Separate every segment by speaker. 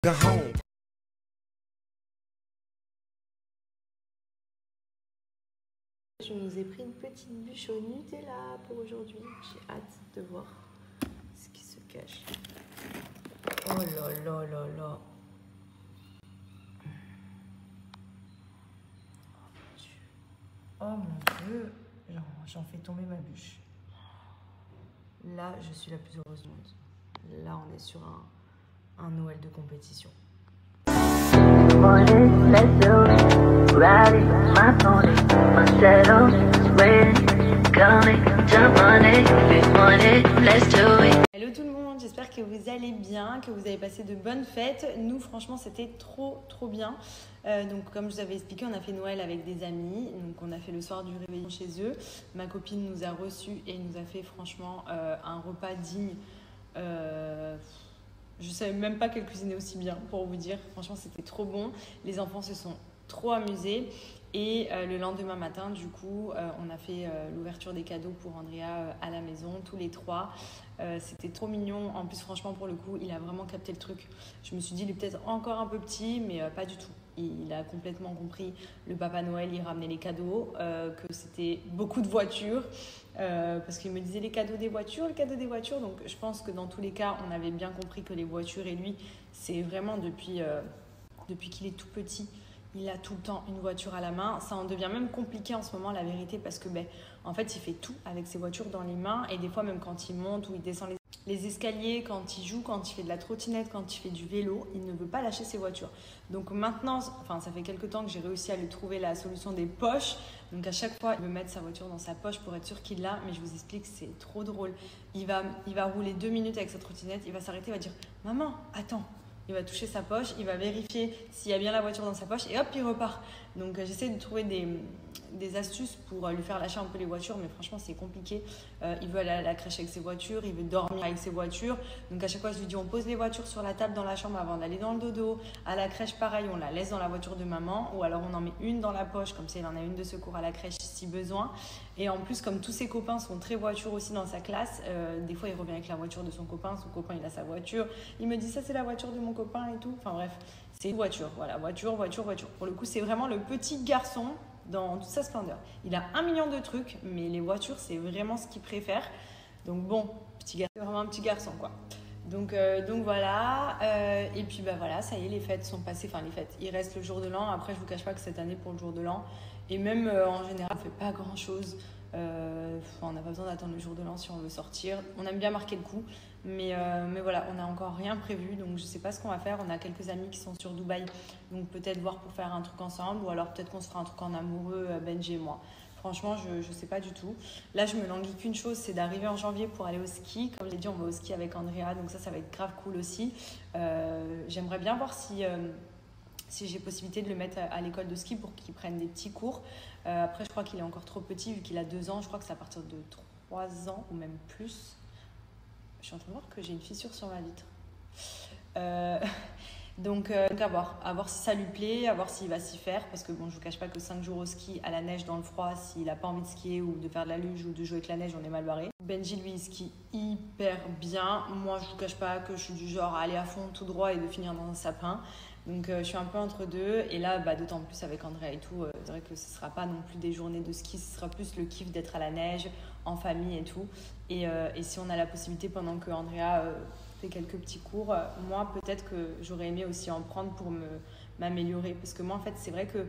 Speaker 1: Go home.
Speaker 2: Je nous ai pris une petite bûche au Nutella pour aujourd'hui. J'ai hâte de voir ce qui se cache. Oh là là là là. Oh mon Dieu. J'en fais tomber ma bûche. Là, je suis la plus heureuse du monde. Là, on est sur un Noël de compétition. Hello tout le monde, j'espère que vous allez bien, que vous avez passé de bonnes fêtes. Nous, franchement, c'était trop bien. Donc, comme je vous avais expliqué, on a fait Noël avec des amis. Donc, on a fait le soir du réveillon chez eux. Ma copine nous a reçus et nous a fait franchement un repas digne. Je ne savais même pas qu'elle cuisinait aussi bien, pour vous dire. Franchement, c'était trop bon. Les enfants se sont trop amusés. Et le lendemain matin, du coup, on a fait l'ouverture des cadeaux pour Andrea à la maison, tous les trois. C'était trop mignon. En plus, franchement, pour le coup, il a vraiment capté le truc. Je me suis dit, il est peut-être encore un peu petit, mais pas du tout. Il a complètement compris. Le Papa Noël, il ramenait les cadeaux, que c'était beaucoup de voitures. Parce qu'il me disait les cadeaux des voitures. Donc, je pense que dans tous les cas, on avait bien compris que les voitures et lui, c'est vraiment depuis qu'il est tout petit. Il a tout le temps une voiture à la main. Ça en devient même compliqué en ce moment, la vérité, parce que en fait, il fait tout avec ses voitures dans les mains. Et des fois, même quand il monte ou il descend les escaliers, quand il joue, quand il fait de la trottinette, quand il fait du vélo, il ne veut pas lâcher ses voitures. Donc maintenant, ça fait quelques temps que j'ai réussi à lui trouver la solution des poches. Donc à chaque fois, il veut mettre sa voiture dans sa poche pour être sûr qu'il l'a. Mais je vous explique, c'est trop drôle. Il va rouler 2 minutes avec sa trottinette. Il va s'arrêter, il va dire « Maman, attends !» Il va toucher sa poche, il va vérifier s'il y a bien la voiture dans sa poche et hop, il repart. Donc j'essaie de trouver des astuces pour lui faire lâcher un peu les voitures, mais franchement c'est compliqué. Il veut aller à la crèche avec ses voitures, il veut dormir avec ses voitures. Donc à chaque fois je lui dis on pose les voitures sur la table dans la chambre avant d'aller dans le dodo. À la crèche pareil, on la laisse dans la voiture de maman ou alors on en met une dans la poche, comme ça il en a une de secours à la crèche si besoin. Et en plus comme tous ses copains sont très voitures aussi dans sa classe, des fois il revient avec la voiture de son copain il a sa voiture. Il me dit ça c'est la voiture de mon copain et tout. Enfin bref, c'est voiture, voilà, voiture. Pour le coup, c'est vraiment le petit garçon dans toute sa splendeur. Il a 1 million de trucs, mais les voitures, c'est vraiment ce qu'il préfère. Donc bon, petit garçon, c'est vraiment un petit garçon, quoi. Donc voilà, et puis voilà, ça y est, les fêtes sont passées, enfin les fêtes, il reste le jour de l'an. Après, je vous cache pas que cette année, pour le jour de l'an, et même en général, on fait pas grand-chose. On n'a pas besoin d'attendre le jour de l'an si on veut sortir. On aime bien marquer le coup, mais voilà, on n'a encore rien prévu, donc je sais pas ce qu'on va faire. On a quelques amis qui sont sur Dubaï, donc peut-être voir pour faire un truc ensemble, ou alors peut-être qu'on se fera un truc en amoureux, Benji et moi. Franchement, je sais pas du tout. Là, je me languis qu'une chose, c'est d'arriver en janvier pour aller au ski. Comme je l'ai dit, on va au ski avec Andrea, donc ça va être grave cool aussi. J'aimerais bien voir si j'ai possibilité de le mettre à l'école de ski pour qu'il prenne des petits cours. Après, je crois qu'il est encore trop petit, vu qu'il a 2 ans. Je crois que c'est à partir de 3 ans ou même plus. Je suis en train de voir que j'ai une fissure sur ma vitre. Donc à voir si ça lui plaît, à voir s'il va s'y faire. Parce que bon, je vous cache pas que 5 jours au ski, à la neige, dans le froid, s'il n'a pas envie de skier ou de faire de la luge ou de jouer avec la neige, on est mal barré. Benji, lui, il skie hyper bien. Moi, je vous cache pas que je suis du genre à aller à fond tout droit et de finir dans un sapin. Donc je suis un peu entre deux. Et là, d'autant plus avec Andrea et tout, c'est vrai que ce sera pas non plus des journées de ski, ce sera plus le kiff d'être à la neige, en famille et tout. Et si on a la possibilité pendant que Andrea fait quelques petits cours, moi peut-être que j'aurais aimé aussi en prendre pour m'améliorer. Parce que moi en fait c'est vrai que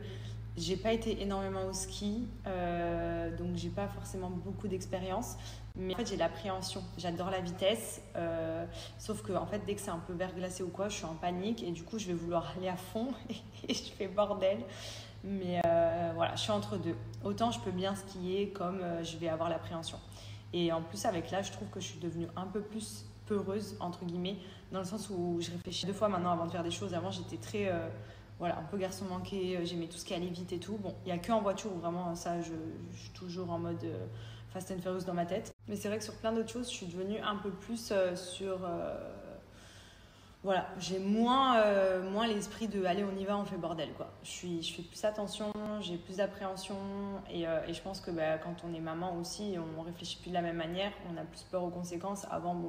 Speaker 2: j'ai pas été énormément au ski, donc j'ai pas forcément beaucoup d'expérience. Mais en fait j'ai l'appréhension, j'adore la vitesse, sauf que en fait dès que c'est un peu verglacé ou quoi, je suis en panique et du coup je vais vouloir aller à fond et je fais bordel. Mais voilà, je suis entre deux. Autant je peux bien skier comme je vais avoir l'appréhension. Et en plus avec l'âge, je trouve que je suis devenue un peu plus peureuse entre guillemets, dans le sens où je réfléchis 2 fois maintenant avant de faire des choses. Avant j'étais très un peu garçon manqué, j'aimais tout ce qui allait vite et tout. Bon, il n'y a qu'en voiture où vraiment ça, je suis toujours en mode Fast and Furious dans ma tête. Mais c'est vrai que sur plein d'autres choses, je suis devenue un peu plus voilà, j'ai moins l'esprit de allez, on y va, on fait bordel quoi. Je fais plus attention, j'ai plus d'appréhension et je pense que quand on est maman aussi, on réfléchit plus de la même manière, on a plus peur aux conséquences. Avant,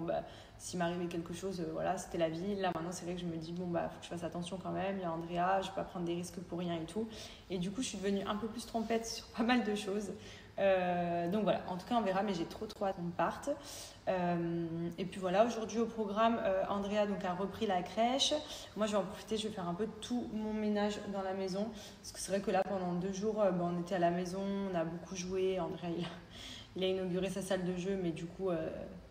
Speaker 2: s'il m'arrivait quelque chose, voilà, c'était la vie. Là maintenant, c'est vrai que je me dis faut que je fasse attention quand même. Il y a Andrea, je vais pas prendre des risques pour rien et tout. Et du coup, je suis devenue un peu plus trompette sur pas mal de choses. Donc voilà, en tout cas on verra, mais j'ai trop hâte qu'on parte. Et puis voilà, aujourd'hui au programme, Andrea donc a repris la crèche. Moi je vais en profiter, je vais faire un peu tout mon ménage dans la maison, parce que c'est vrai que là pendant 2 jours on était à la maison, on a beaucoup joué. Andrea il a inauguré sa salle de jeu, mais du coup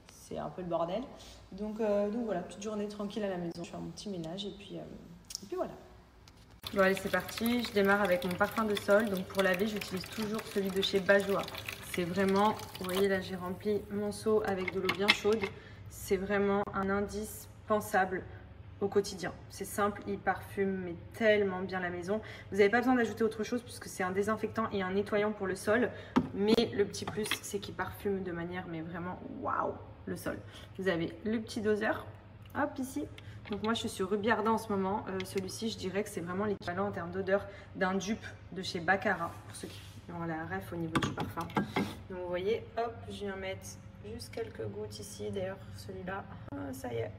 Speaker 2: c'est un peu le bordel. Donc voilà, petite journée tranquille à la maison, je fais un petit ménage et puis voilà. Bon allez, c'est parti, je démarre avec mon parfum de sol. Donc pour laver, j'utilise toujours celui de chez Bajoa. C'est vraiment, vous voyez là, j'ai rempli mon seau avec de l'eau bien chaude. C'est vraiment un indispensable au quotidien. C'est simple, il parfume mais tellement bien la maison. Vous n'avez pas besoin d'ajouter autre chose puisque c'est un désinfectant et un nettoyant pour le sol. Mais le petit plus, c'est qu'il parfume de manière mais vraiment waouh le sol. Vous avez le petit doseur, hop ici. Donc moi je suis sur Ruby Ardent en ce moment. Celui-ci je dirais que c'est vraiment l'équivalent en termes d'odeur d'un dupe de chez Baccarat, pour ceux qui ont la ref au niveau du parfum. Donc vous voyez, hop, je viens mettre juste quelques gouttes ici. D'ailleurs celui-là, ça y est,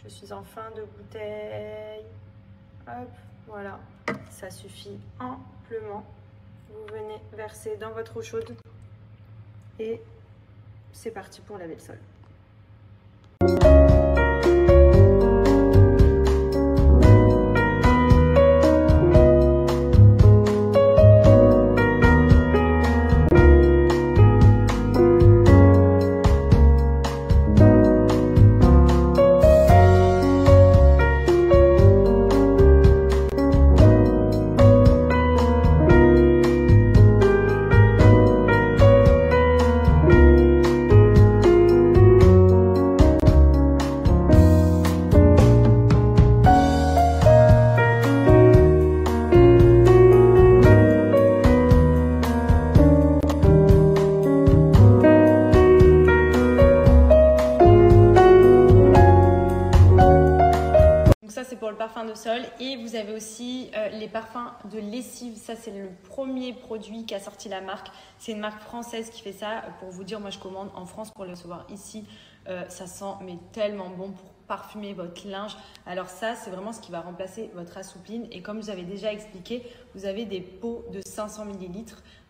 Speaker 2: je suis en fin de bouteille. Hop, voilà, ça suffit amplement. Vous venez verser dans votre eau chaude et c'est parti pour laver le sol. Pour le parfum de sol. Et vous avez aussi les parfums de lessive. Ça c'est le premier produit qu'a sorti la marque. C'est une marque française qui fait ça. Pour vous dire, moi je commande en France pour le recevoir ici. Ça sent mais tellement bon pour parfumer votre linge. Alors ça c'est vraiment ce qui va remplacer votre assoupline. Et comme je vous avais déjà expliqué, vous avez des pots de 500 ml.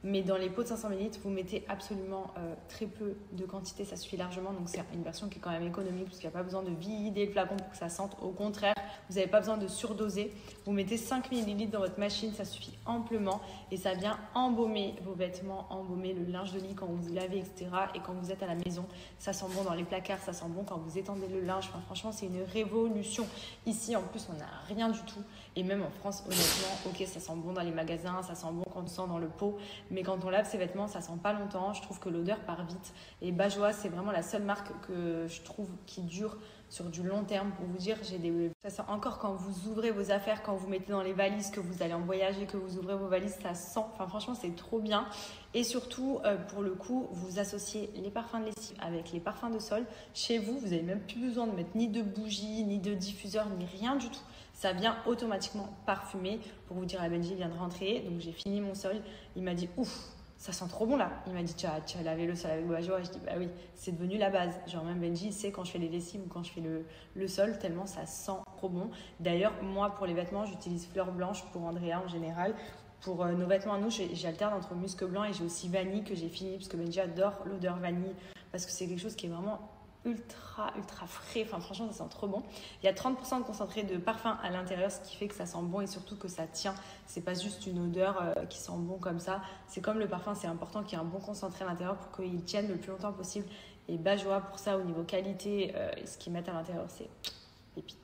Speaker 2: Mais dans les pots de 500 ml, vous mettez absolument très peu de quantité, ça suffit largement. Donc c'est une version qui est quand même économique parce qu'il n'y a pas besoin de vider le flacon pour que ça sente. Au contraire, vous n'avez pas besoin de surdoser. Vous mettez 5 ml dans votre machine, ça suffit amplement et ça vient embaumer vos vêtements, embaumer le linge de lit quand vous vous lavez, etc. Et quand vous êtes à la maison, ça sent bon dans les placards, ça sent bon quand vous étendez le linge. Enfin, franchement, c'est une révolution. Ici, en plus, on n'a rien du tout. Et même en France, honnêtement, ok, ça sent bon dans les magasins, ça sent bon quand on sent dans le pot. Mais quand on lave ses vêtements, ça sent pas longtemps. Je trouve que l'odeur part vite. Et Bajoa, c'est vraiment la seule marque que je trouve qui dure sur du long terme. Pour vous dire, ça sent encore quand vous ouvrez vos affaires, quand vous mettez dans les valises, que vous allez en voyager, que vous ouvrez vos valises, ça sent. Enfin, franchement, c'est trop bien. Et surtout, pour le coup, vous associez les parfums de lessive avec les parfums de sol. Chez vous, vous n'avez même plus besoin de mettre ni de bougie, ni de diffuseur, ni rien du tout. Ça vient automatiquement parfumer. Pour vous dire, la Benji vient de rentrer, donc j'ai fini mon sol. Il m'a dit ouf, ça sent trop bon là. Il m'a dit tu as lavé le sol avec Bajoa. Je dis bah oui, c'est devenu la base. Genre même Benji il sait quand je fais les lessives ou quand je fais le sol, tellement ça sent trop bon. D'ailleurs, moi pour les vêtements, j'utilise fleur blanche pour Andrea en général. Pour nos vêtements à nous, j'alterne entre musc blanc et j'ai aussi vanille que j'ai fini parce que Benji adore l'odeur vanille parce que c'est quelque chose qui est vraiment ultra frais. Enfin franchement ça sent trop bon. Il y a 30% de concentré de parfum à l'intérieur, ce qui fait que ça sent bon et surtout que ça tient. C'est pas juste une odeur qui sent bon comme ça. C'est comme le parfum, c'est important qu'il y ait un bon concentré à l'intérieur pour qu'il tienne le plus longtemps possible. Et Bajoa pour ça au niveau qualité, ce qu'ils mettent à l'intérieur c'est pépite.